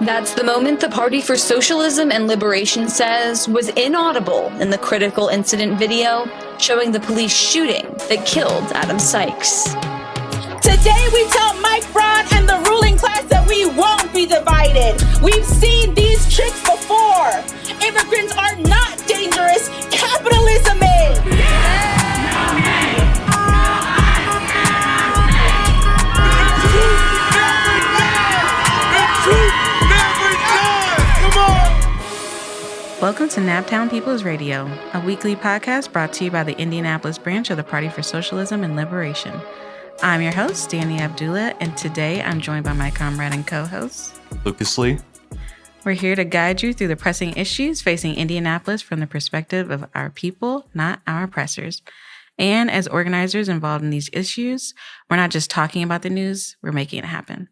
That's the moment the Party for Socialism and Liberation says was inaudible in the critical incident video showing the police shooting that killed Adam Sykes. Today we tell Mike Brown and the ruling class that we won't be divided. We've seen these tricks before. Immigrants are not dangerous. Capitalism is. Welcome to Naptown People's Radio, a weekly podcast brought to you by the Indianapolis branch of the Party for Socialism and Liberation. I'm your host, Dani Abdullah, and today I'm joined by my comrade and co-host, Lucas Lee. We're here to guide you through the pressing issues facing Indianapolis from the perspective of our people, not our oppressors. And as organizers involved in these issues, we're not just talking about the news, we're making it happen.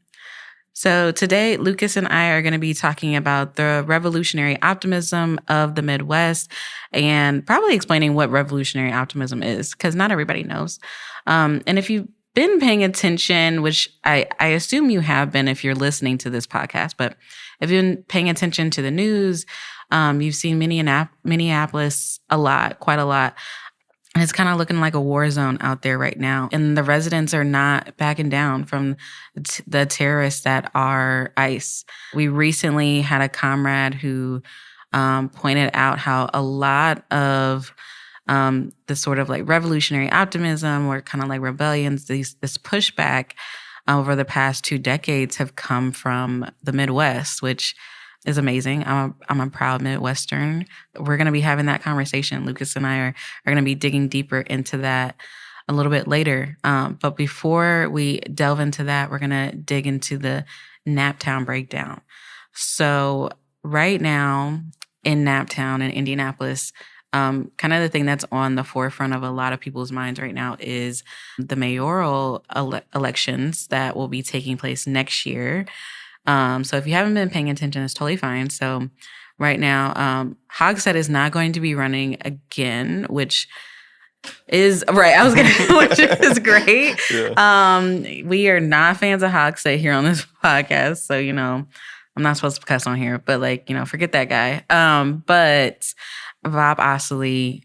So today, Lucas and I are going to be talking about the revolutionary optimism of the Midwest and probably explaining what revolutionary optimism is, because not everybody knows. And if you've been paying attention, which I assume you have been if you're listening to this podcast, but if you've been paying attention to the news, you've seen Minneapolis quite a lot. And it's kind of looking like a war zone out there right now. And the residents are not backing down from the terrorists that are ICE. We recently had a comrade who pointed out how a lot of the sort of like revolutionary optimism or kind of like rebellions, this pushback over the past 2 decades have come from the Midwest, which is amazing. I'm a proud Midwestern. We're going to be having that conversation. Lucas and I are going to be digging deeper into that a little bit later. But before we delve into that, we're going to dig into the Naptown breakdown. So right now in Naptown in Indianapolis, kind of the thing that's on the forefront of a lot of people's minds right now is the mayoral elections that will be taking place next year. So if you haven't been paying attention, it's totally fine. So right now, Hogsett is not going to be running again, which is right. Which is great. Yeah. We are not fans of Hogsett here on this podcast. So, I'm not supposed to cuss on here, but forget that guy. But Bob Osley,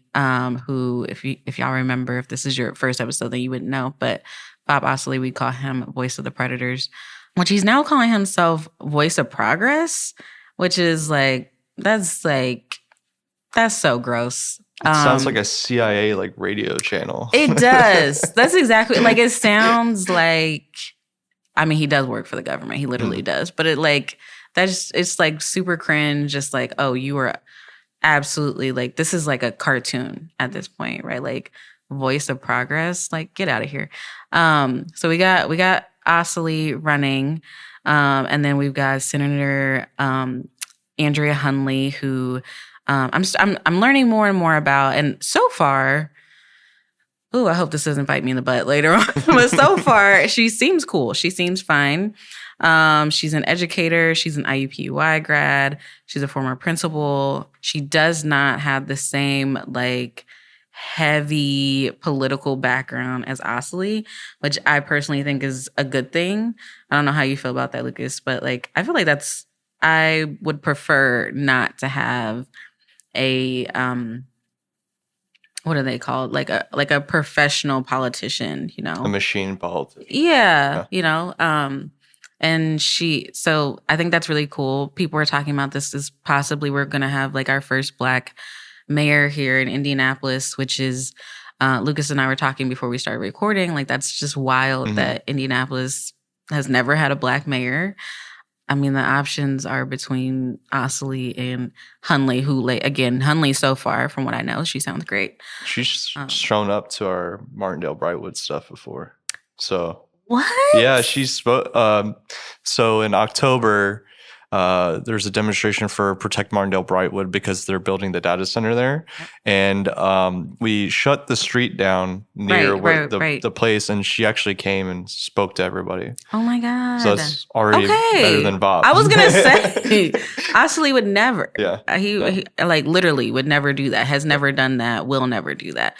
who, if y'all remember, if this is your first episode, then you wouldn't know, but Bob Osley, we call him Voice of the Predators, which he's now calling himself Voice of Progress, which is that's so gross. It sounds like a CIA radio channel. It does. That's exactly it sounds like. I mean, he does work for the government. He literally does. But it's super cringe. Just oh, you are absolutely this is like a cartoon at this point, right? Voice of Progress. Get out of here. So we got Osley running, and then we've got Senator Andrea Hundley, who I'm learning more and more about. And so far, I hope this doesn't bite me in the butt later on. But so far, she seems cool. She seems fine. She's an educator. She's an IUPUI grad. She's a former principal. She does not have the same heavy political background as Osley, which I personally think is a good thing. I don't know how you feel about that, Lucas, but I feel like I would prefer not to have a what are they called? A professional politician, A machine politician. Yeah. And so I think that's really cool. People were talking about this as possibly we're going to have our first Black mayor here in Indianapolis, which is Lucas and I were talking before we started recording. That's just wild that Indianapolis has never had a Black mayor. I mean, the options are between Osley and Hundley, who Hundley so far, from what I know, she sounds great. She's shown up to our Martindale Brightwood stuff before. So what? Yeah, so in October, there's a demonstration for Protect Martindale Brightwood because they're building the data center there. And we shut the street down near the place, and she actually came and spoke to everybody. Oh my God. So that's already better than Bob. I was going to say, Osley would never. Yeah. He literally would never do that, has never done that, will never do that.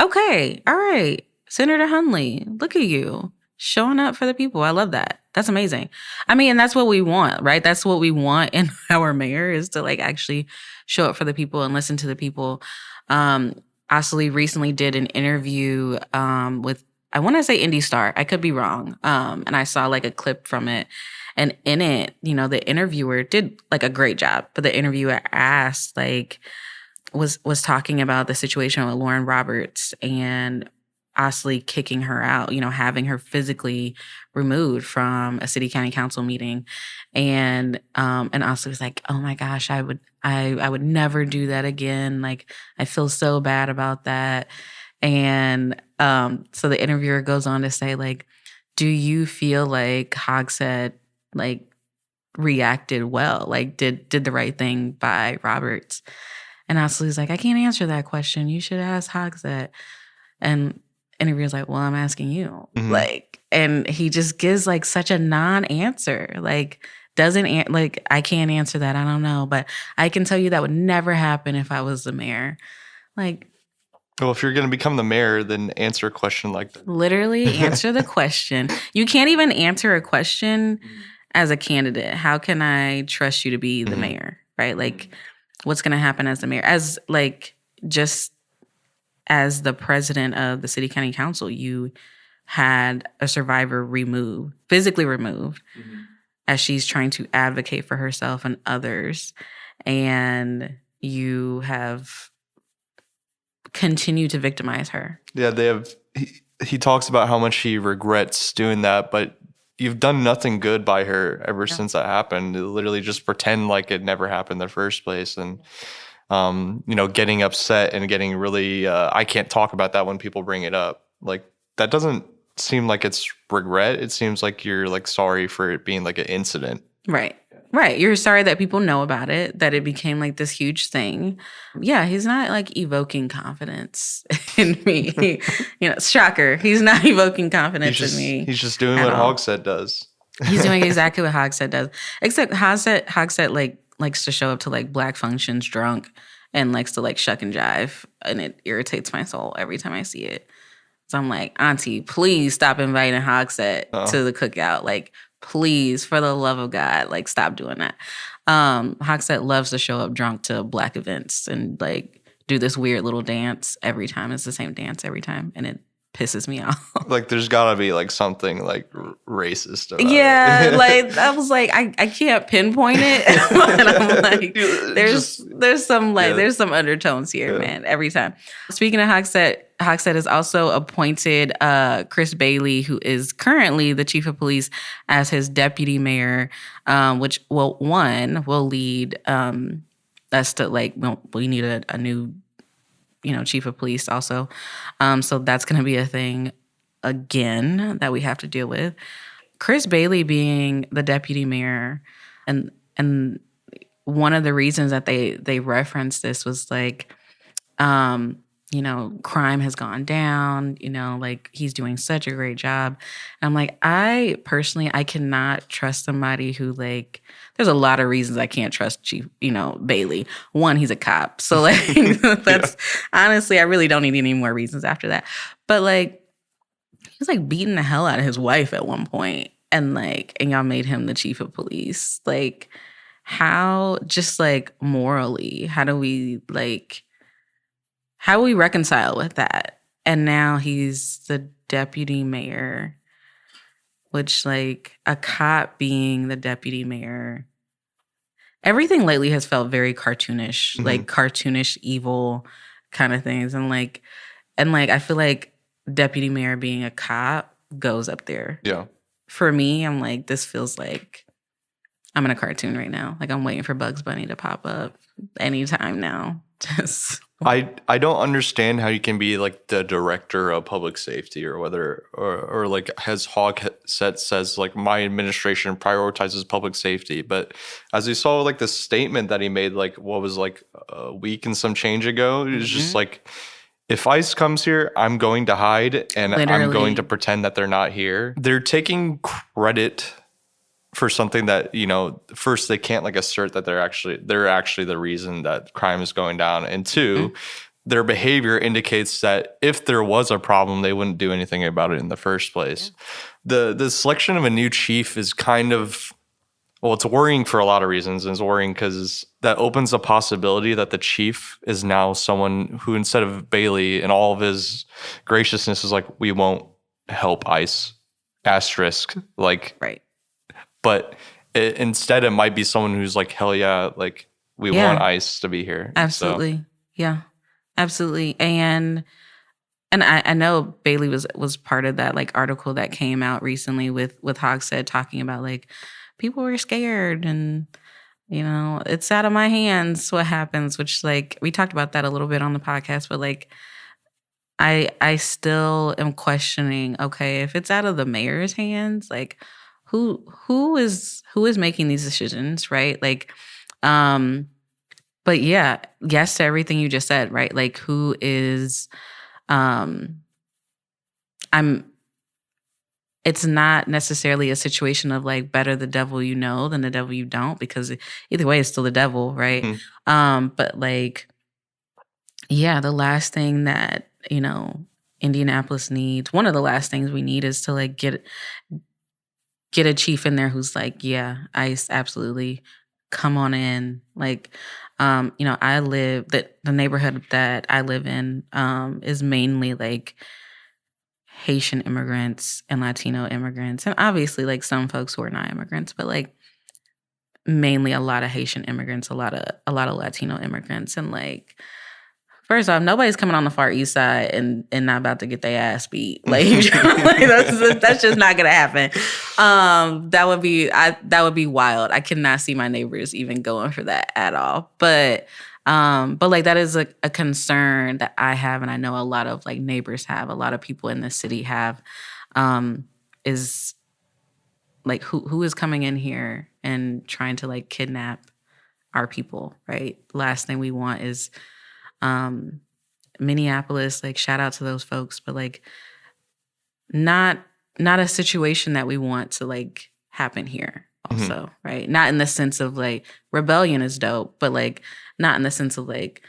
Okay. All right. Senator Hundley, look at you. showing up for the people. I love that. That's amazing. I mean, and that's what we want, right? That's what we want in our mayor, is to like actually show up for the people and listen to the people. Ashley recently did an interview with, I want to say Indie Star. I could be wrong. And I saw like a clip from it. And in it, you know, the interviewer did like a great job. But the interviewer asked, like, was talking about the situation with Lauren Roberts and Ashley kicking her out, you know, having her physically removed from a city county council meeting. And Ashley was like, oh my gosh, I would never do that again. Like, I feel so bad about that. And so the interviewer goes on to say, like, do you feel like Hogsett like reacted well, like did the right thing by Roberts? And Ashley's like, I can't answer that question. You should ask Hogsett. And interviewer's like, well, I'm asking you. Like, and he just gives like such a non-answer. Like, like, I can't answer that. I don't know. But I can tell you that would never happen if I was the mayor. Like, well, if you're going to become the mayor, then answer a question like that. Literally answer the question. You can't even answer a question as a candidate. How can I trust you to be the mayor, right? Like, what's going to happen as the mayor? As like, just as the president of the city county council, you had a survivor physically removed, as she's trying to advocate for herself and others. And you have continued to victimize her. Yeah, he talks about how much he regrets doing that, but you've done nothing good by her ever since that happened. You literally just pretend like it never happened in the first place. And, you know, getting upset and getting really, I can't talk about that when people bring it up. Like, that doesn't seem like it's regret. It seems like you're like sorry for it being like an incident. Right. Right. You're sorry that people know about it, that it became like this huge thing. Yeah, he's not like evoking confidence in me. You know, shocker. He's not evoking confidence in me. He's just doing what Hogsett does. He's doing exactly what Hogsett does. Except Hogsett like likes to show up to like Black functions drunk and likes to like shuck and jive. And it irritates my soul every time I see it. So I'm like, Auntie, please stop inviting Hogsett to the cookout. Like, please, for the love of God, like, stop doing that. Hogsett loves to show up drunk to Black events and like do this weird little dance every time. It's the same dance every time, and it pisses me off. Like, there's gotta be like something like racist about it. Like, I was like, I can't pinpoint it, but I'm like, there's some undertones here, man, every time. Speaking of Hogsett has also appointed Chris Bailey, who is currently the chief of police, as his deputy mayor, which will lead us to like, we need a new, you know, chief of police also. So that's going to be a thing again that we have to deal with. Chris Bailey being the deputy mayor, and one of the reasons that they referenced this was like, you know, crime has gone down, you know, like he's doing such a great job. And I'm like, I cannot trust somebody who like, there's a lot of reasons I can't trust Chief, you know, Bailey. One, he's a cop. So like, that's honestly, I really don't need any more reasons after that. But like, he was like beating the hell out of his wife at one point, and y'all made him the chief of police. Like, how, just like morally, how do we reconcile with that? And now he's the deputy mayor, which like a cop being the deputy mayor. Everything lately has felt very cartoonish, like cartoonish evil kind of things. And like I feel like deputy mayor being a cop goes up there. Yeah. For me, I'm like, this feels like I'm in a cartoon right now. Like, I'm waiting for Bugs Bunny to pop up anytime now. Just I don't understand how you can be like the director of public safety or whether or like as Hogsett says, like, my administration prioritizes public safety. But as we saw, like the statement that he made, like what was like a week and some change ago, it was just like, if ICE comes here, I'm going to hide and I'm going to pretend that they're not here. They're taking credit for something that, you know, first, they can't like assert that they're actually the reason that crime is going down. And two, their behavior indicates that if there was a problem, they wouldn't do anything about it in the first place. the selection of a new chief is kind of, well, it's worrying for a lot of reasons. And it's worrying because that opens a possibility that the chief is now someone who, instead of Bailey and all of his graciousness, is like, we won't help ICE, asterisk. Like, Right. But instead, it might be someone who's like, hell yeah, like, we want ICE to be here. Absolutely. So. Yeah, absolutely. And I know Bailey was part of that like article that came out recently with Hogshead talking about like people were scared and, you know, it's out of my hands what happens, which like we talked about that a little bit on the podcast, but like I still am questioning, okay, if it's out of the mayor's hands, like who is making these decisions, right? Like but yeah, yes to everything you just said, right? Like who is it's not necessarily a situation of like better the devil you know than the devil you don't, because either way it's still the devil, right? But like, yeah, the last thing that, you know, Indianapolis needs, one of the last things we need is to like get a chief in there who's like, yeah, ICE, absolutely, come on in. Like, you know, the neighborhood that I live in is mainly like Haitian immigrants and Latino immigrants, and obviously like some folks who are not immigrants, but like mainly a lot of Haitian immigrants, a lot of Latino immigrants, and like, first off, nobody's coming on the far east side and not about to get their ass beat. Like, that's just not gonna happen. That would be wild. I cannot see my neighbors even going for that at all. But like that is a concern that I have, and I know a lot of like neighbors have, a lot of people in the city have, is like who is coming in here and trying to like kidnap our people, right? Last thing we want is Minneapolis, like shout out to those folks, but like not a situation that we want to like happen here also, right? Not in the sense of like rebellion is dope, but like not in the sense of like,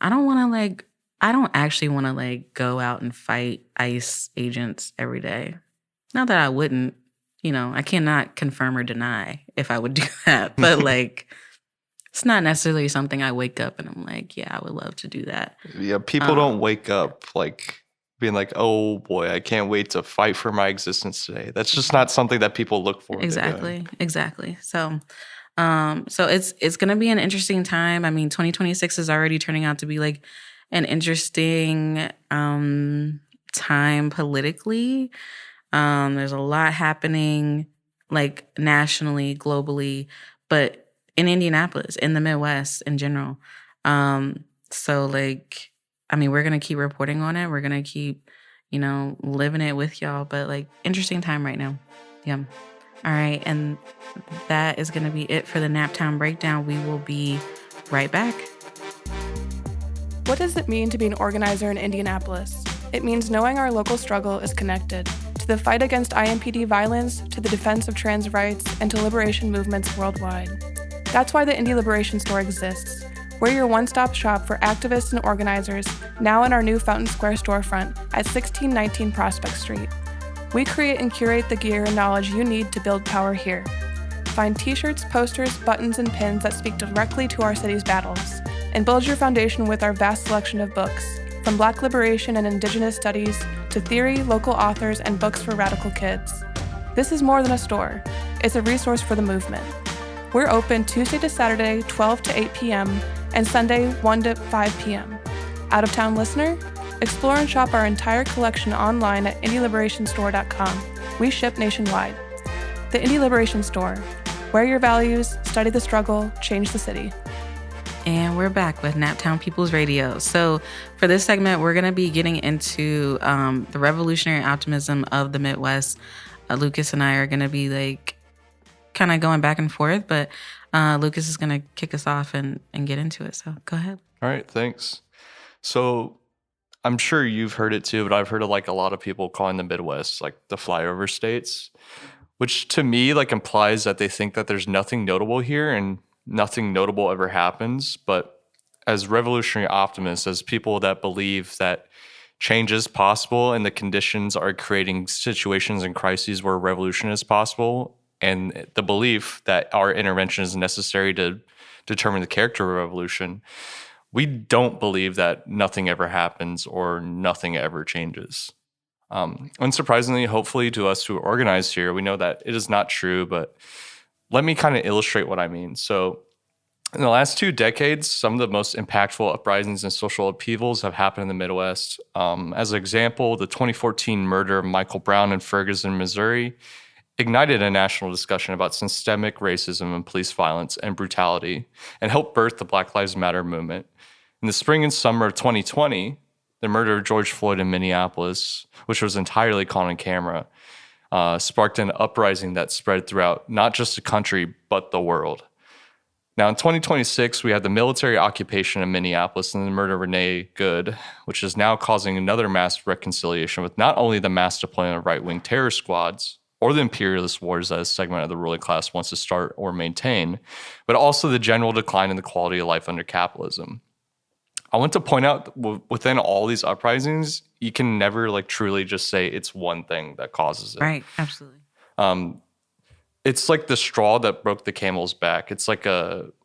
I don't actually want to like go out and fight ICE agents every day. Not that I wouldn't, you know, I cannot confirm or deny if I would do that, but like, it's not necessarily something I wake up and I'm like, yeah, I would love to do that. Yeah, people don't wake up like being like, oh boy, I can't wait to fight for my existence today. That's just not something that people look for. Exactly. So it's going to be an interesting time. I mean, 2026 is already turning out to be like an interesting time politically. There's a lot happening like nationally, globally, but in Indianapolis, in the Midwest in general. So like, I mean, we're going to keep reporting on it. We're going to keep, you know, living it with y'all, but like interesting time right now. Yeah. All right. And that is going to be it for the Naptown Breakdown. We will be right back. What does it mean to be an organizer in Indianapolis? It means knowing our local struggle is connected to the fight against IMPD violence, to the defense of trans rights, and to liberation movements worldwide. That's why the Indie Liberation Store exists. We're your one-stop shop for activists and organizers, now in our new Fountain Square storefront at 1619 Prospect Street. We create and curate the gear and knowledge you need to build power here. Find t-shirts, posters, buttons, and pins that speak directly to our city's battles, and build your foundation with our vast selection of books, from Black liberation and Indigenous studies to theory, local authors, and books for radical kids. This is more than a store. It's a resource for the movement. We're open Tuesday to Saturday, 12 to 8 p.m., and Sunday, 1 to 5 p.m. Out-of-town listener? Explore and shop our entire collection online at IndieLiberationStore.com. We ship nationwide. The Indie Liberation Store. Wear your values, study the struggle, change the city. And we're back with Naptown People's Radio. So for this segment, we're going to be getting into the revolutionary optimism of the Midwest. Lucas and I are going to be like kind of going back and forth, but Lucas is going to kick us off and get into it. So go ahead. All right, thanks. So I'm sure you've heard it too, but I've heard of like a lot of people calling the Midwest like the flyover states, which to me like implies that they think that there's nothing notable here and nothing notable ever happens. But as revolutionary optimists, as people that believe that change is possible and the conditions are creating situations and crises where revolution is possible, and the belief that our intervention is necessary to determine the character of a revolution, we don't believe that nothing ever happens or nothing ever changes. Unsurprisingly, hopefully to us who organize here, we know that it is not true, but let me kind of illustrate what I mean. So in the last 2 decades, some of the most impactful uprisings and social upheavals have happened in the Midwest. As an example, the 2014 murder of Michael Brown in Ferguson, Missouri, ignited a national discussion about systemic racism and police violence and brutality, and helped birth the Black Lives Matter movement. In the spring and summer of 2020, the murder of George Floyd in Minneapolis, which was entirely caught on camera, sparked an uprising that spread throughout not just the country, but the world. Now, in 2026, we have the military occupation in Minneapolis and the murder of Renee Good, which is now causing another mass reconciliation with not only the mass deployment of right-wing terror squads or the imperialist wars that a segment of the ruling class wants to start or maintain, but also the general decline in the quality of life under capitalism. I want to point out within all these uprisings, you can never truly just say it's one thing that causes it. Right, absolutely. It's like the straw that broke the camel's back. It's like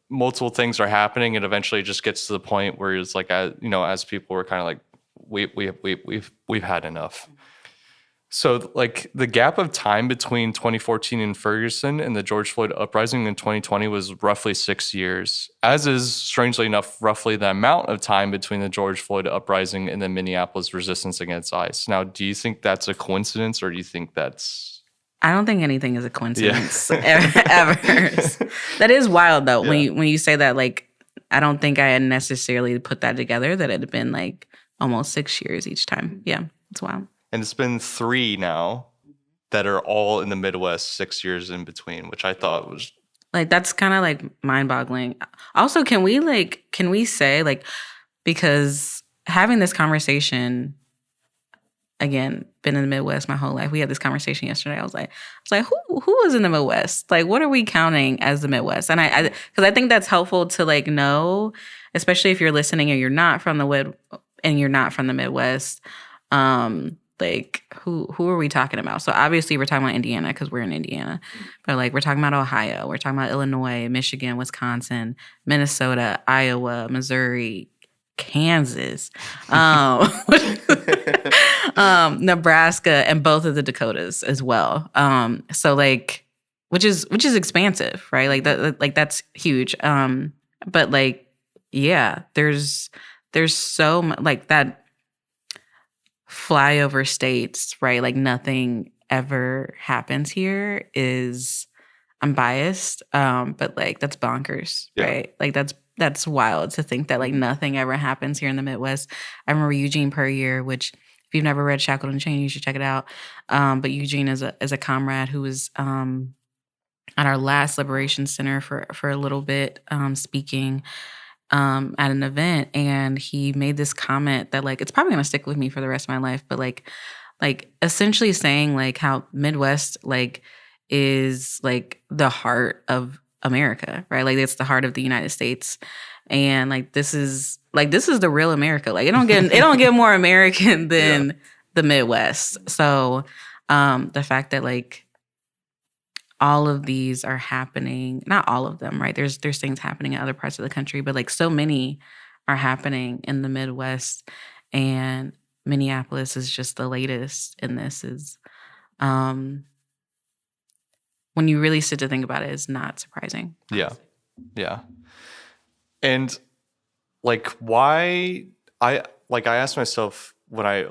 multiple things are happening, and eventually it just gets to the point where it's like, as people were kind of like, we've had enough. So like the gap of time between 2014 in Ferguson and the George Floyd uprising in 2020 was roughly 6 years, as is, strangely enough, roughly the amount of time between the George Floyd uprising and the Minneapolis resistance against ICE. Now, do you think that's a coincidence, or do you think that's... I don't think anything is a coincidence ever. That is wild, though. Yeah. When you say that, I don't think I had necessarily put that together, that it had been almost 6 years each time. Yeah, it's wild. And it's been 3 now that are all in the Midwest, 6 years in between, which I thought was... that's kind of mind-boggling. Also, can we say, because having this conversation, again, been in the Midwest my whole life. We had this conversation yesterday. I was like, who was in the Midwest? What are we counting as the Midwest? And because I think that's helpful to know, especially if you're listening and you're not from the Midwest. Who are we talking about? So obviously we're talking about Indiana because we're in Indiana, but we're talking about Ohio, we're talking about Illinois, Michigan, Wisconsin, Minnesota, Iowa, Missouri, Kansas, Nebraska, and both of the Dakotas as well. So which is expansive, right? That's huge. But yeah, there's so much that. Flyover states, right? Nothing ever happens here is, I'm biased, but that's bonkers, right? That's wild to think that nothing ever happens here in the Midwest. I remember Eugene Puryear, which if you've never read Shackled and Chained, you should check it out. But Eugene is a comrade who was at our last Liberation Center for a little bit, speaking at an event, and he made this comment that it's probably gonna stick with me for the rest of my life, but essentially saying how Midwest is the heart of America, right? It's the heart of the United States, and this is the real America. It don't get more American than the Midwest. So the fact that all of these are happening, not all of them, right? There's things happening in other parts of the country, but so many are happening in the Midwest, and Minneapolis is just the latest in this. Is when you really sit to think about it, it's not surprising. Yeah. And why I asked myself when I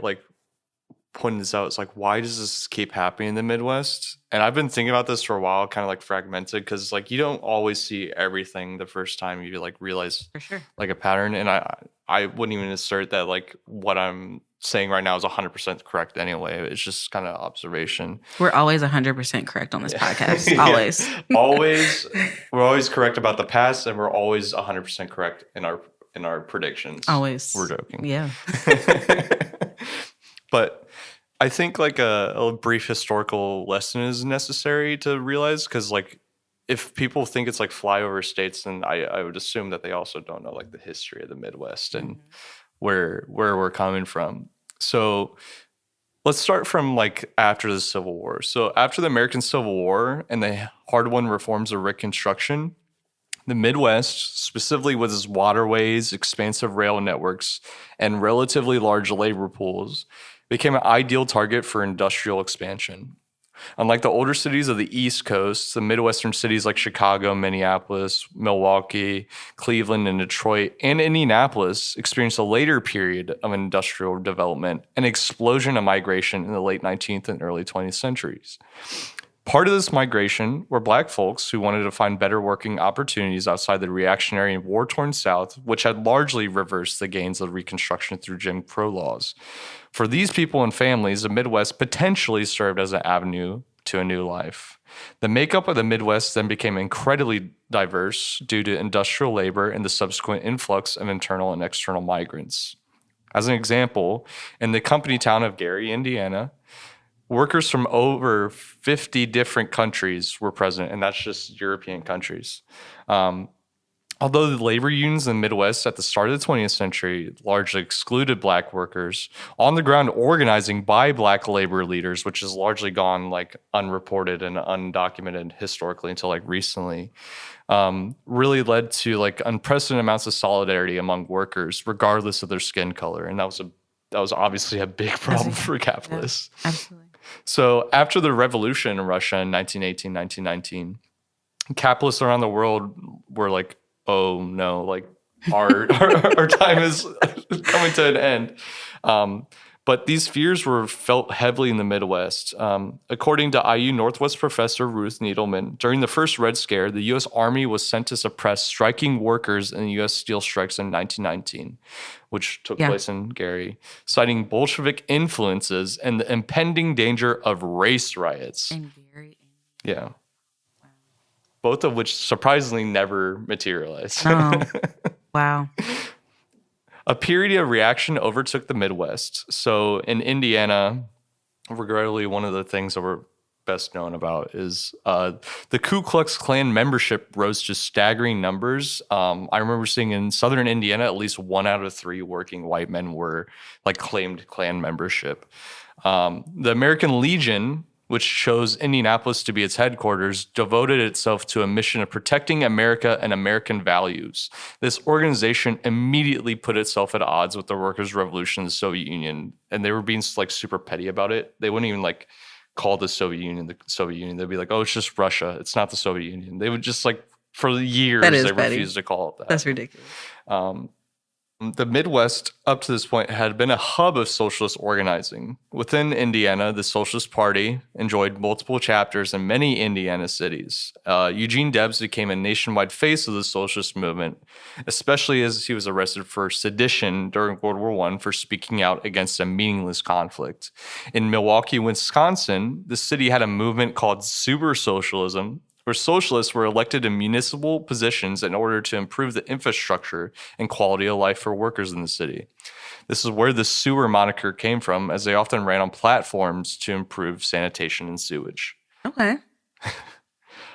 pointing this out, it's why does this keep happening in the Midwest? And I've been thinking about this for a while, kind of fragmented, because you don't always see everything the first time you realize for sure a pattern. And I wouldn't even assert that what I'm saying right now is 100% correct anyway. It's just kind of observation. We're always 100% correct on this podcast. Always. Always. We're always correct about the past, and we're always 100% correct in our predictions. Always. We're joking. Yeah. But I think a brief historical lesson is necessary to realize, because if people think it's flyover states, then I would assume that they also don't know the history of the Midwest and where we're coming from. So let's start from like after the Civil War. So after the American Civil War and the hard-won reforms of Reconstruction, the Midwest, specifically with its waterways, expansive rail networks, and relatively large labor pools, became an ideal target for industrial expansion. Unlike the older cities of the East Coast, the Midwestern cities like Chicago, Minneapolis, Milwaukee, Cleveland, and Detroit, and Indianapolis experienced a later period of industrial development, an explosion of migration in the late 19th and early 20th centuries. Part of this migration were Black folks who wanted to find better working opportunities outside the reactionary and war-torn South, which had largely reversed the gains of Reconstruction through Jim Crow laws. For these people and families, the Midwest potentially served as an avenue to a new life. The makeup of the Midwest then became incredibly diverse due to industrial labor and the subsequent influx of internal and external migrants. As an example, in the company town of Gary, Indiana, workers from over 50 different countries were present, and that's just European countries. Although the labor unions in the Midwest at the start of the 20th century largely excluded Black workers, on-the-ground organizing by Black labor leaders, which has largely gone like unreported and undocumented historically until like recently, really led to like unprecedented amounts of solidarity among workers, regardless of their skin color, and that was obviously a big problem for capitalists. Yeah, absolutely. So after the revolution in Russia in 1918, 1919, capitalists around the world were like, oh no, like our time is coming to an end. But these fears were felt heavily in the Midwest. According to IU Northwest professor Ruth Needleman, during the first Red Scare, the U.S. Army was sent to suppress striking workers in the U.S. steel strikes in 1919, which took place in Gary, citing Bolshevik influences and the impending danger of race riots. In Gary. Yeah. Both of which surprisingly never materialized. Oh, wow. A period of reaction overtook the Midwest. So in Indiana, regrettably, one of the things that we're best known about is the Ku Klux Klan membership rose to staggering numbers. I remember seeing in southern Indiana, at least 1 out of 3 working white men were like claimed Klan membership. The American Legion, which chose Indianapolis to be its headquarters, devoted itself to a mission of protecting America and American values. This organization immediately put itself at odds with the workers' revolution in the Soviet Union, and they were being like super petty about it. They wouldn't even like call the Soviet Union. They'd be like, oh, it's just Russia. It's not the Soviet Union. They would just like, for years, they refused to call it that. That's ridiculous. The Midwest, up to this point, had been a hub of socialist organizing. Within Indiana, the Socialist Party enjoyed multiple chapters in many Indiana cities. Eugene Debs became a nationwide face of the socialist movement, especially as he was arrested for sedition during World War I for speaking out against a meaningless conflict. In Milwaukee, Wisconsin, the city had a movement called Super Socialism, where socialists were elected in municipal positions in order to improve the infrastructure and quality of life for workers in the city. This is where the sewer moniker came from, as they often ran on platforms to improve sanitation and sewage. Okay.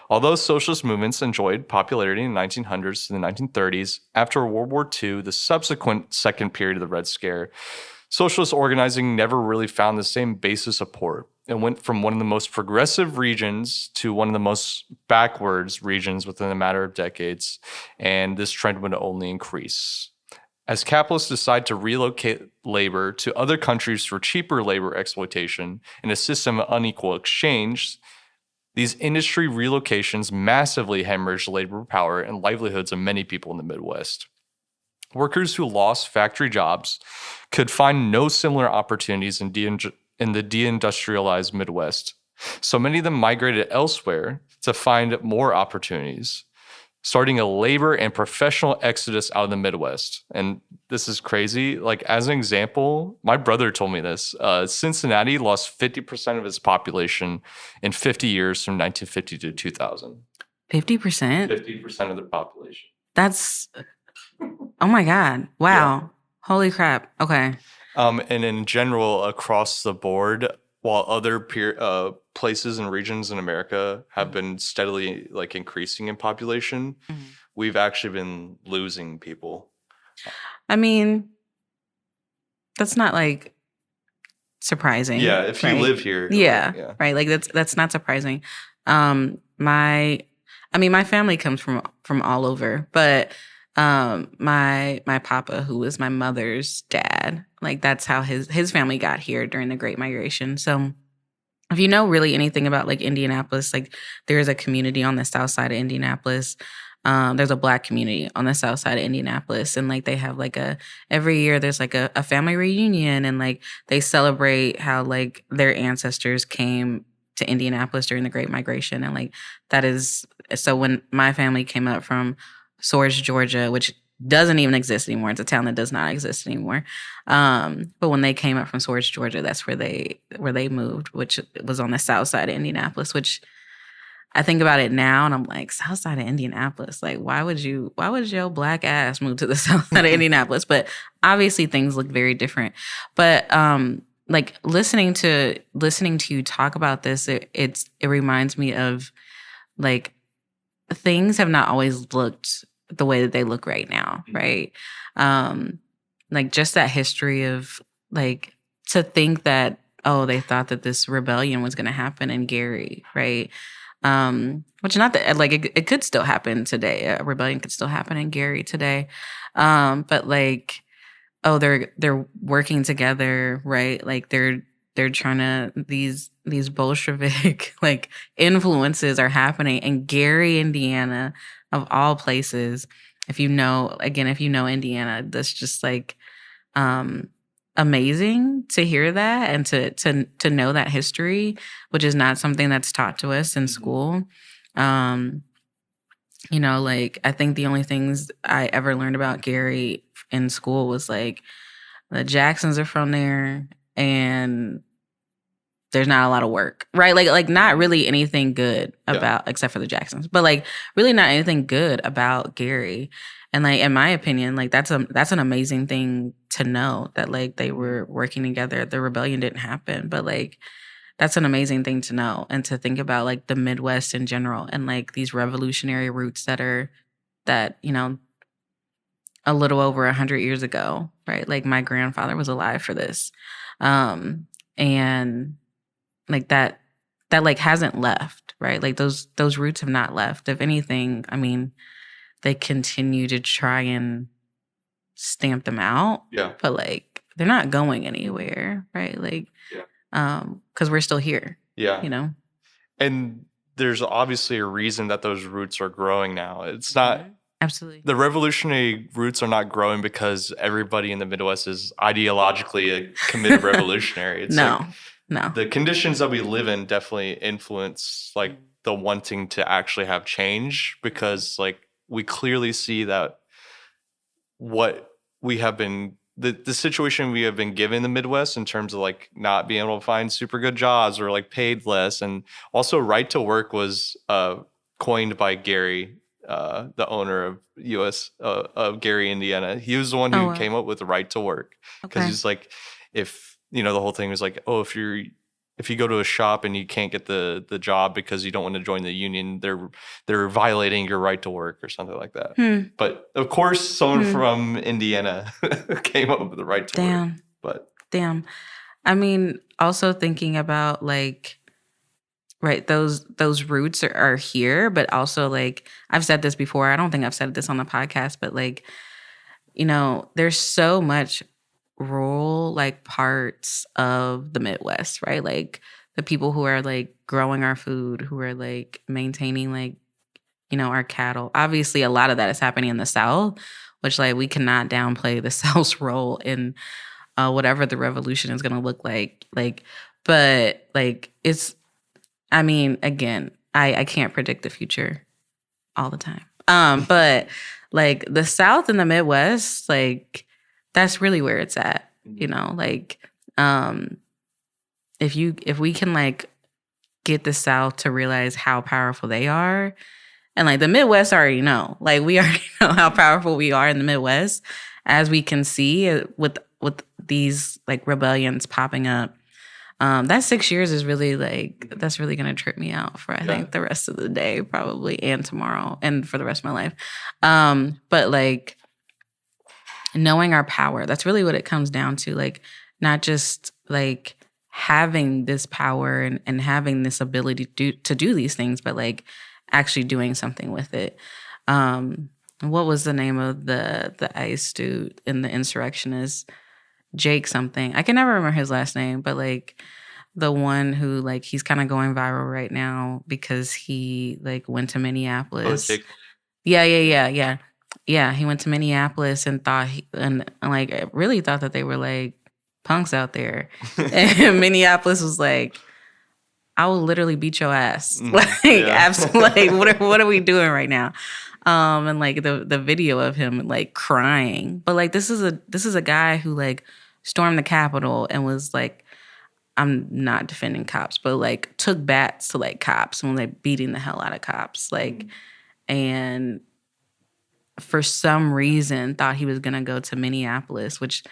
Although socialist movements enjoyed popularity in the 1900s to the 1930s, after World War II, the subsequent second period of the Red Scare, socialist organizing never really found the same base of support. It went from one of the most progressive regions to one of the most backwards regions within a matter of decades, and this trend would only increase. As capitalists decide to relocate labor to other countries for cheaper labor exploitation in a system of unequal exchange, these industry relocations massively hemorrhaged labor power and livelihoods of many people in the Midwest. Workers who lost factory jobs could find no similar opportunities in the deindustrialized Midwest. So many of them migrated elsewhere to find more opportunities, starting a labor and professional exodus out of the Midwest. And this is crazy. Like, as an example, my brother told me this. Cincinnati lost 50% of its population in 50 years from 1950 to 2000. 50%? 50% of their population. That's, oh my God. Wow. Yeah. Holy crap. Okay. And in general, across the board, while other places and regions in America have been steadily like increasing in population, we've actually been losing people. I mean, that's not like surprising. Yeah, if you right? live here. Yeah, right. Like that's not surprising. My family comes from all over, but my papa, who was my mother's dad, like that's how his family got here during the Great Migration. So if you know really anything about like Indianapolis, like there's a community on the south side of Indianapolis. There's a Black community on the south side of Indianapolis, and like they have like every year there's like a family reunion, and like they celebrate how like their ancestors came to Indianapolis during the Great Migration, and like that is so when my family came up from Swords, Georgia, which doesn't even exist anymore. It's a town that does not exist anymore. But when they came up from Swords, Georgia, that's where they moved, which was on the south side of Indianapolis, which I think about it now and I'm like, south side of Indianapolis. Like, why would your Black ass move to the south side of Indianapolis? But obviously things look very different. But like listening to you talk about this, it reminds me of like things have not always looked the way that they look right now, right? Like just that history of like to think that, oh, they thought that this rebellion was going to happen in Gary, right? Which not that like it could still happen today. A rebellion could still happen in Gary today. But like, oh, they're working together, right? Like they're trying to these Bolshevik like influences are happening in Gary, Indiana, of all places. If you know Indiana, that's just like amazing to hear that and to know that history, which is not something that's taught to us in school. You know, like I think the only things I ever learned about Gary in school was like the Jacksons are from there and there's not a lot of work, right? Like not really anything good about, except for the Jacksons, but like really not anything good about Gary. And like, in my opinion, like that's an amazing thing to know that like they were working together. The rebellion didn't happen, but like that's an amazing thing to know and to think about like the Midwest in general and like these revolutionary roots that, you know, a little over 100 years ago, right? Like my grandfather was alive for this. And like that like hasn't left, right? Like those roots have not left. If anything, I mean, they continue to try and stamp them out. Yeah. But like they're not going anywhere, right? Like, because we're still here. Yeah. You know? And there's obviously a reason that those roots are growing now. It's not absolutely the revolutionary roots are not growing because everybody in the Midwest is ideologically a committed revolutionary. It's no. The conditions that we live in definitely influence like the wanting to actually have change, because like we clearly see that what we have been the situation we have been given in the Midwest in terms of like not being able to find super good jobs or like paid less. And also right to work was coined by Gary, the owner of of Gary, Indiana. He was the one who came up with the right to work, because he's like, if you know, the whole thing was like, oh, if you go to a shop and you can't get the job because you don't want to join the union, they're violating your right to work or something like that. But of course, someone from Indiana came up with the right to work. But damn, I mean, also thinking about like, right, those roots are here, but also like I've said this before. I don't think I've said this on the podcast, but like, you know, there's so much rural like parts of the Midwest, right? Like the people who are like growing our food, who are like maintaining like, you know, our cattle. Obviously a lot of that is happening in the South, which like we cannot downplay the South's role in whatever the revolution is going to look like. Like, but like it's, I mean, again, I can't predict the future all the time. But like the South and the Midwest, like that's really where it's at, you know, like, if we can like get the South to realize how powerful they are, and like the Midwest already know, like we already know how powerful we are in the Midwest, as we can see with these like rebellions popping up. That 6 years is really like, that's really going to trip me out for, I think, the rest of the day, probably, and tomorrow, and for the rest of my life. But like, knowing our power, that's really what it comes down to. Like, not just like having this power and having this ability to do these things, but like actually doing something with it. What was the name of the ICE dude in the insurrectionist? Jake something. I can never remember his last name, but like the one who like he's kind of going viral right now because he like went to Minneapolis. Jake. Yeah. He went to Minneapolis and like really thought that they were like punks out there, and Minneapolis was like, I will literally beat your ass. Absolutely. Like, what are we doing right now? And like the video of him like crying. But like this is a guy who like stormed the Capitol and was like, I'm not defending cops, but like took bats to like cops and was like beating the hell out of cops. Like, and for some reason thought he was gonna go to Minneapolis, which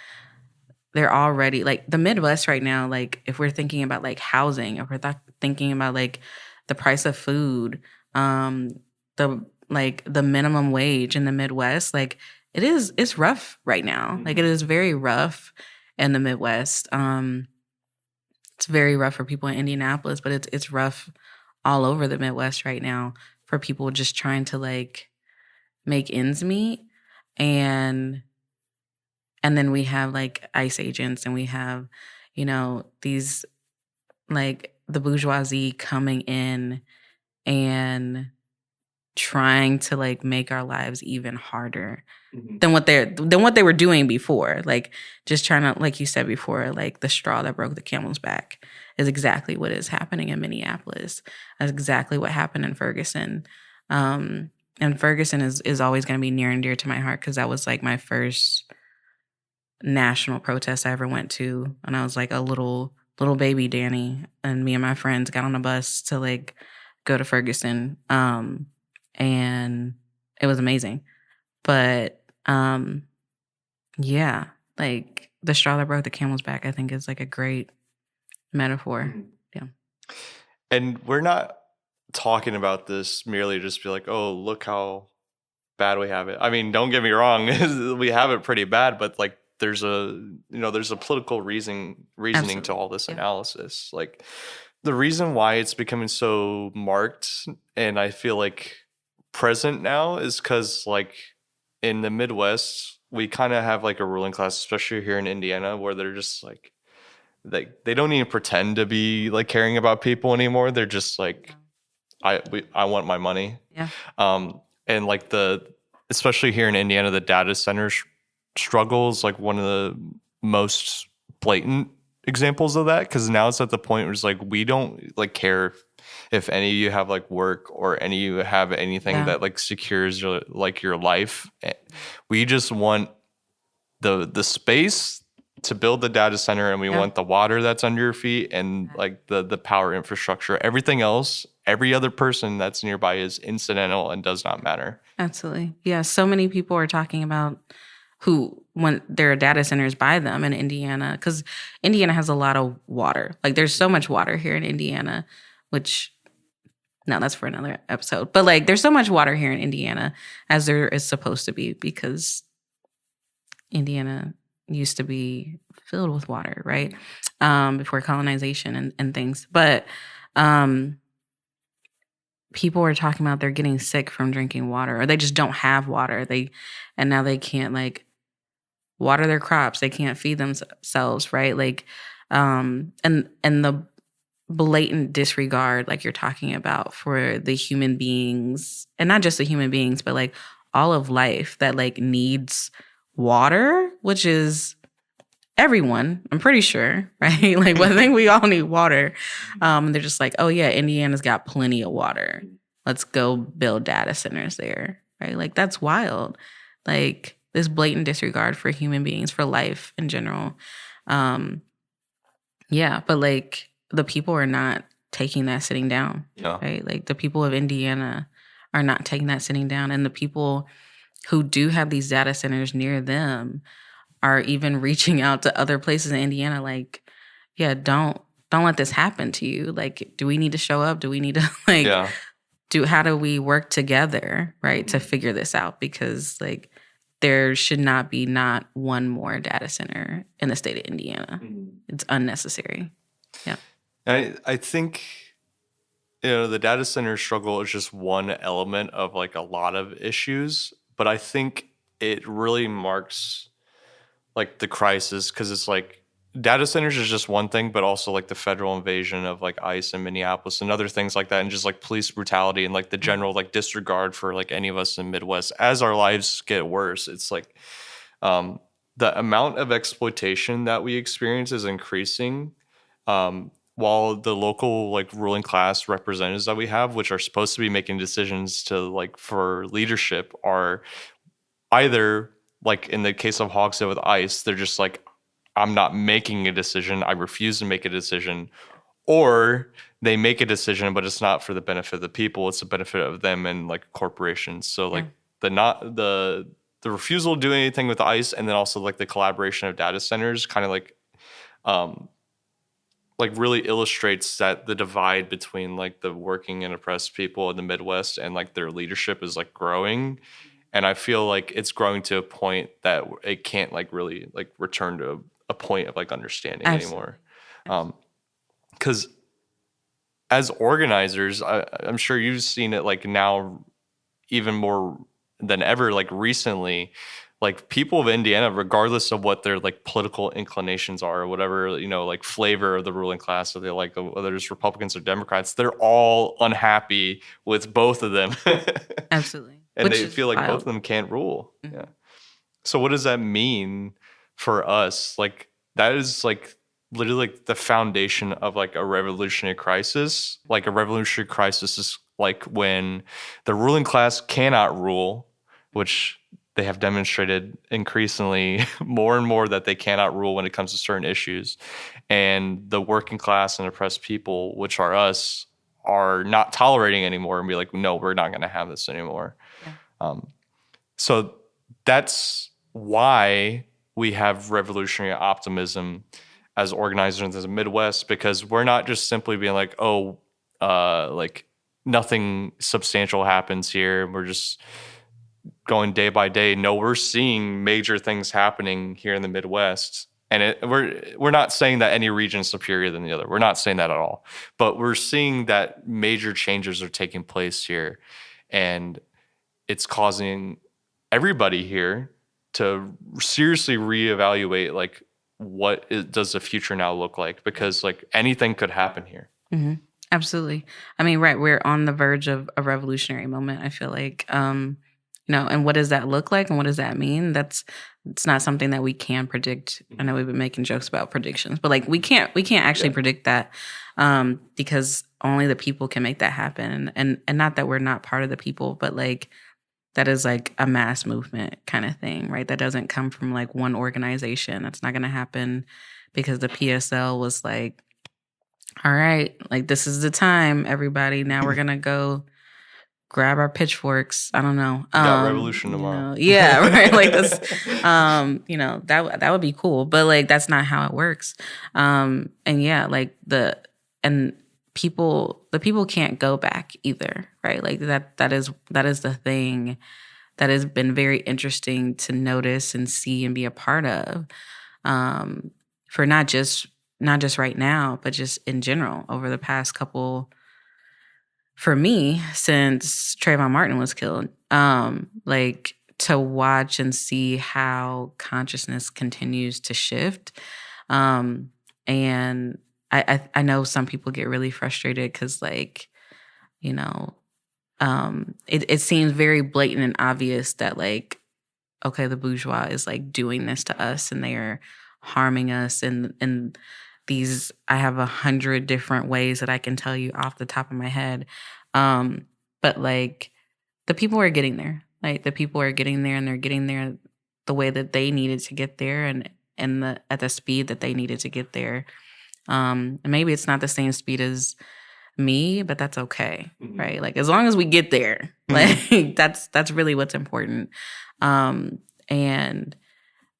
they're already like the Midwest right now. Like if we're thinking about like housing, if we're thinking about like the price of food, the minimum wage in the Midwest, like it's rough right now. Like it is very rough in the Midwest. It's very rough for people in Indianapolis, but it's rough all over the Midwest right now for people just trying to like make ends meet. And then we have like ICE agents, and we have, you know, these like the bourgeoisie coming in and trying to like make our lives even harder than what they were doing before. Like just trying to, like you said before, like the straw that broke the camel's back is exactly what is happening in Minneapolis. That's exactly what happened in Ferguson. And Ferguson is always going to be near and dear to my heart because that was like my first national protest I ever went to. And I was like a little baby Dani, and me and my friends got on a bus to like go to Ferguson. And it was amazing. But yeah, like the straw that broke the camel's back, I think is like a great metaphor. Yeah. And we're not talking about this merely just be like, oh, look how bad we have it. I mean, don't get me wrong, we have it pretty bad, but like there's a political reasoning Absolutely. to all this analysis. Like the reason why it's becoming so marked and I feel like present now is because like in the Midwest, we kind of have like a ruling class, especially here in Indiana, where they're just like they don't even pretend to be like caring about people anymore. They're just like, I want my money. Yeah. And like especially here in Indiana, the data center struggle is like one of the most blatant examples of that, because now it's at the point where it's like we don't like care if any of you have like work or any of you have anything that like secures your life. We just want the space to build the data center, and we want the water that's under your feet and like the power infrastructure. Everything else, every other person that's nearby is incidental and does not matter. Absolutely. Yeah. So many people are talking about who want their data centers by them in Indiana, because Indiana has a lot of water. Like there's so much water here in Indiana, which, no, that's for another episode. But like there's so much water here in Indiana as there is supposed to be, because Indiana used to be filled with water, right? Before colonization and things. But people are talking about they're getting sick from drinking water, or they just don't have water. And now they can't like water their crops. They can't feed themselves, right? Like, and the blatant disregard, like you're talking about, for the human beings, and not just the human beings, but like all of life that like needs water, which is everyone, I'm pretty sure, right? Like, I think we all need water. They're just like, oh yeah, Indiana's got plenty of water. Let's go build data centers there, right? Like, that's wild. Like, this blatant disregard for human beings, for life in general. Yeah, but like the people are not taking that sitting down, right? Like the people of Indiana are not taking that sitting down, and the people who do have these data centers near them are even reaching out to other places in Indiana, like, yeah, don't let this happen to you. Like, do we need to show up? Do we need to like how do we work together, right, to figure this out? Because like there should not be not one more data center in the state of Indiana. It's unnecessary. Yeah. I think, the data center struggle is just one element of like a lot of issues, but I think it really marks like the crisis because it's like data centers is just one thing, but also like the federal invasion of like ICE in Minneapolis and other things like that, and just like police brutality and like the general like disregard for like any of us in the Midwest as our lives get worse. It's like the amount of exploitation that we experience is increasing. While the local like ruling class representatives that we have, which are supposed to be making decisions to like for leadership, are either like in the case of Hogshead with ICE, they're just like, I'm not making a decision. I refuse to make a decision. Or they make a decision, but it's not for the benefit of the people. It's the benefit of them and like corporations. So like the refusal to do anything with ICE, and then also like the collaboration of data centers kind of like really illustrates that the divide between like the working and oppressed people in the Midwest and like their leadership is like growing. And I feel like it's growing to a point that it can't like really like return to a point of like understanding anymore. Because as organizers, I'm sure you've seen it like now even more than ever, like recently, like people of Indiana, regardless of what their like political inclinations are or whatever, like flavor of the ruling class, or they like whether it's Republicans or Democrats, they're all unhappy with both of them. Absolutely. And Which they feel like both of them can't rule. Mm-hmm. Yeah. So what does that mean for us? Like that is like literally like the foundation of like a revolutionary crisis. Like a revolutionary crisis is like when the ruling class cannot rule, which they have demonstrated increasingly more and more that they cannot rule when it comes to certain issues. And the working class and oppressed people, which are us, are not tolerating anymore and be like, no, we're not going to have this anymore. Yeah. So that's why we have revolutionary optimism as organizers in the Midwest, because we're not just simply being like, like nothing substantial happens here. We're just going day by day. No, we're seeing major things happening here in the Midwest. And we're not saying that any region is superior than the other. We're not saying that at all. But we're seeing that major changes are taking place here. And it's causing everybody here to seriously reevaluate, like, does the future now look like? Because, like, anything could happen here. Mm-hmm. Absolutely. I mean, right, we're on the verge of a revolutionary moment, I feel like. And what does that look like and what does that mean? It's not something that we can predict. I know we've been making jokes about predictions, but like we can't actually predict that because only the people can make that happen. And not that we're not part of the people, but like that is like a mass movement kind of thing, right? That doesn't come from like one organization. That's not going to happen because the PSL was like, all right, like this is the time, everybody. Now we're going to go grab our pitchforks. I don't know. Got revolution tomorrow. Yeah, right. Like this, that would be cool. But like that's not how it works. And yeah, like the people can't go back either, right? Like that is the thing that has been very interesting to notice and see and be a part of. For not just right now, but just in general over the past couple. For me, since Trayvon Martin was killed, like to watch and see how consciousness continues to shift. And I know some people get really frustrated because like, it seems very blatant and obvious that like, okay, the bourgeois is like doing this to us and they are harming us and these, I have 100 different ways that I can tell you off the top of my head. But like the people are getting there. Like the people are getting there and they're getting there the way that they needed to get there and at the speed that they needed to get there. And maybe it's not the same speed as me, but that's okay. Mm-hmm. Right? Like as long as we get there, like that's really what's important. And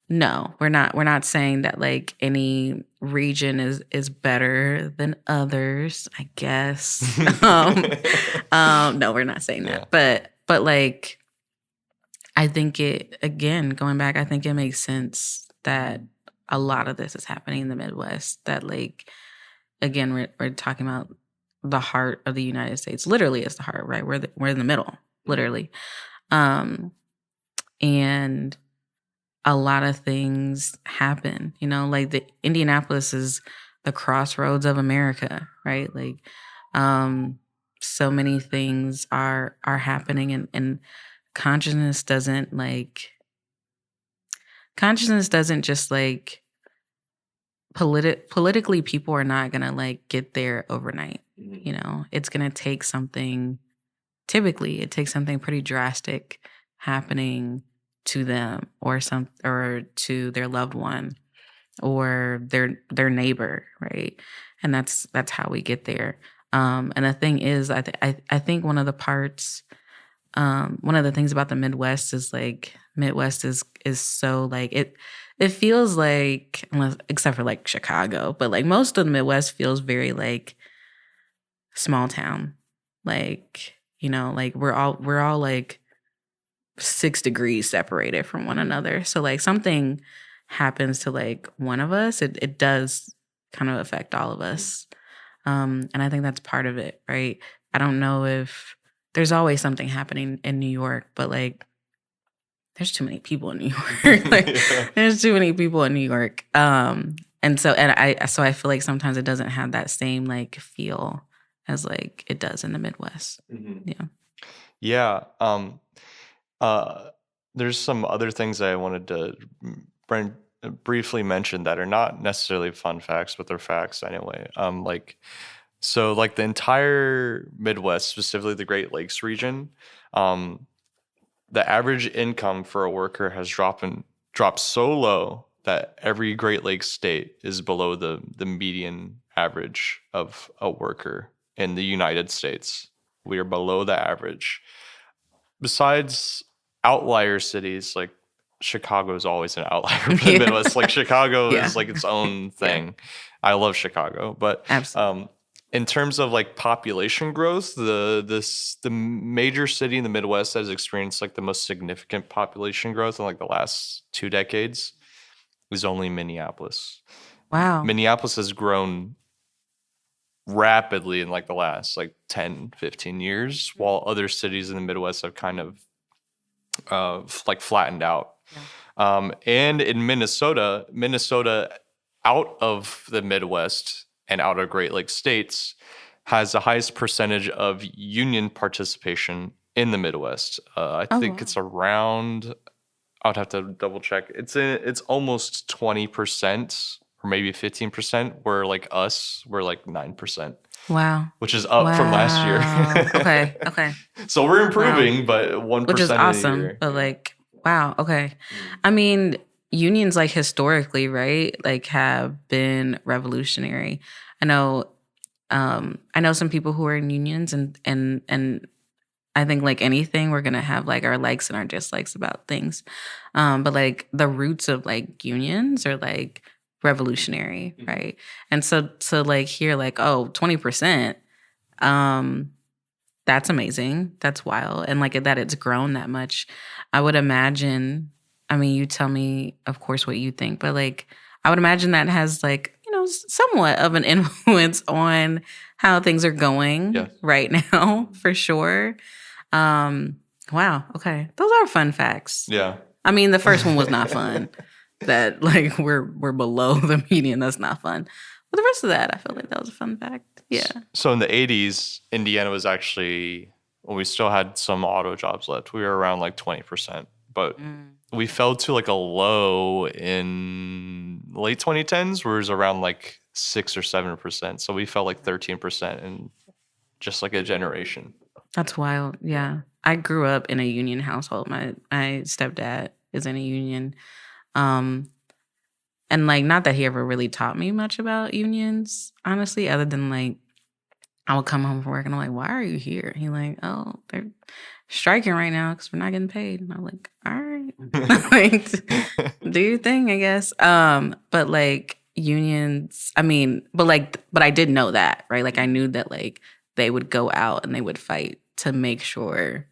no, we're not saying that like any region is better than others, I guess. No, we're not saying that. Yeah. But like I think going back, I think it makes sense that a lot of this is happening in the Midwest, that like again, we're talking about the heart of the United States. Literally, it's the heart, right? We're in the middle, literally. And a lot of things happen, like the Indianapolis is the crossroads of America, right? Like, so many things are happening, and consciousness doesn't just like politically, people are not gonna like get there overnight. It's gonna take something. Typically, it takes something pretty drastic happening to them, or to their loved one, or their neighbor, right? And that's how we get there. And the thing is, I think one of the things about the Midwest is like Midwest is so like it feels like, except for like Chicago, but like most of the Midwest feels very like small town, like like we're all like 6 degrees separated from one another. So like something happens to like one of us, it does kind of affect all of us. And I think that's part of it, right? I don't know if there's always something happening in New York, but like there's too many people in New York. There's too many people in New York. And so I feel like sometimes it doesn't have that same like feel as like it does in the Midwest. Yeah. There's some other things I wanted to briefly mention that are not necessarily fun facts, but they're facts anyway. So the entire Midwest, specifically the Great Lakes region, the average income for a worker has dropped so low that every Great Lakes state is below the median average of a worker in the United States. We are below the average. Besides outlier cities, like Chicago is always an outlier for the Midwest. Like Chicago is like its own thing. I love Chicago, but in terms of like population growth, the major city in the Midwest that has experienced like the most significant population growth in like the last 2 decades is only Minneapolis. Wow. Minneapolis has grown rapidly in like the last like 10, 15 years, while other cities in the Midwest have kind of like flattened out. And in Minnesota out of the Midwest and out of Great Lakes states has the highest percentage of union participation in the Midwest. I think it's around, I'd have to double check. It's almost 20% or maybe 15%, where like us, we're like 9%. Wow. Which is up from last year. Okay. So we're improving, but 1% which is awesome. a year. But like, wow. Okay. I mean, unions like historically, right? Like have been revolutionary. I know some people who are in unions, and I think like anything, we're gonna have like our likes and our dislikes about things. But like the roots of like unions are like revolutionary, right? And so like here, like 20%, that's amazing. That's wild. And like that it's grown that much. I would imagine, I mean, you tell me, of course, what you think, but like I would imagine that has like, somewhat of an influence on how things are going right now, for sure. Wow. Okay. Those are fun facts. Yeah. I mean, the first one was not fun. That like we're below the median. That's not fun. But the rest of that, I feel like that was a fun fact. Yeah. So in the 80s, Indiana was actually, when we still had some auto jobs left, we were around like 20%. But we fell to like a low in late 2010s where it was around like 6 or 7%. So we fell like 13% in just like a generation. That's wild. Yeah. I grew up in a union household. My stepdad is in a union. And like, not that he ever really taught me much about unions, honestly, other than like, I would come home from work and I'm like, why are you here? He like, oh, they're striking right now because we're not getting paid. And I'm like, all right, like, do your thing, I guess. But like unions, I mean, but I did know that, right? Like I knew that like they would go out and they would fight to make sure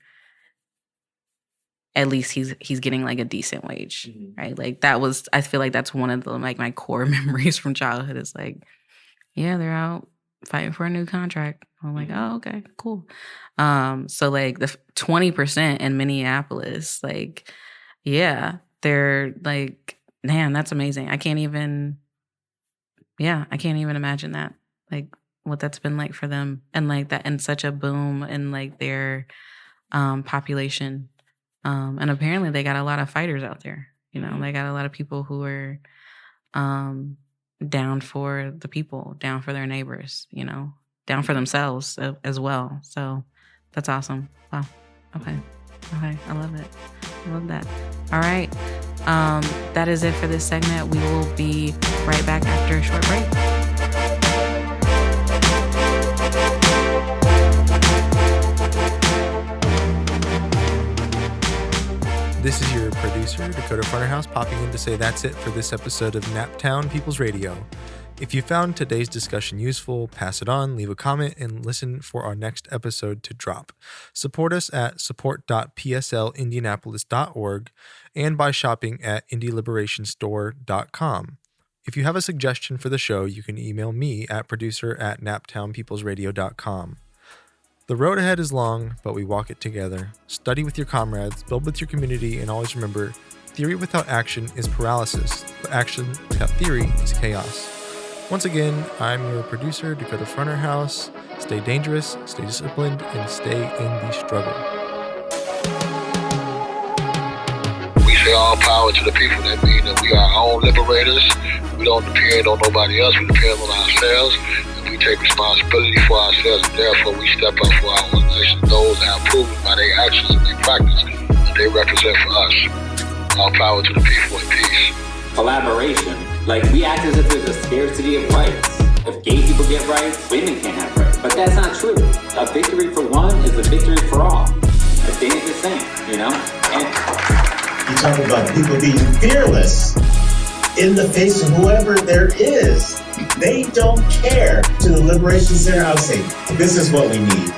at least he's getting like a decent wage, right? Like that was, I feel like that's one of the like my core memories from childhood is like yeah, they're out fighting for a new contract. I'm like, oh, okay, cool. So like the 20% in Minneapolis, like, yeah, they're like, man, that's amazing. I can't even imagine that, like what that's been like for them, and like that, and such a boom in like their population. And apparently they got a lot of fighters out there. You know, they got a lot of people who are down for the people, down for their neighbors, you know, down for themselves as well. So that's awesome. Wow. Okay. I love it. I love that. All right. That is it for this segment. We will be right back after a short break. This is your producer, Dakota Fronterhouse, popping in to say that's it for this episode of Naptown People's Radio. If you found today's discussion useful, pass it on, leave a comment, and listen for our next episode to drop. Support us at support.pslindianapolis.org and by shopping at indieliberationstore.com. If you have a suggestion for the show, you can email me at producer@naptownpeoplesradio.com. The road ahead is long, but we walk it together. Study with your comrades, build with your community, and always remember, theory without action is paralysis, but action without theory is chaos. Once again, I'm your producer, Dakota Fronterhouse. Stay dangerous, stay disciplined, and stay in the struggle. We say all power to the people. That means that we are our own liberators. We don't depend on nobody else. We depend on ourselves. We take responsibility for ourselves, and therefore we step up for our organization. Those that have proven by their actions and their practice that they represent for us. All power to the people and peace. Collaboration. Like, we act as if there's a scarcity of rights. If gay people get rights, women can't have rights. But that's not true. A victory for one is a victory for all. A thing is the same, you know? And you talk about people being fearless in the face of whoever there is. They don't care. To the Liberation Center, I would say, this is what we need.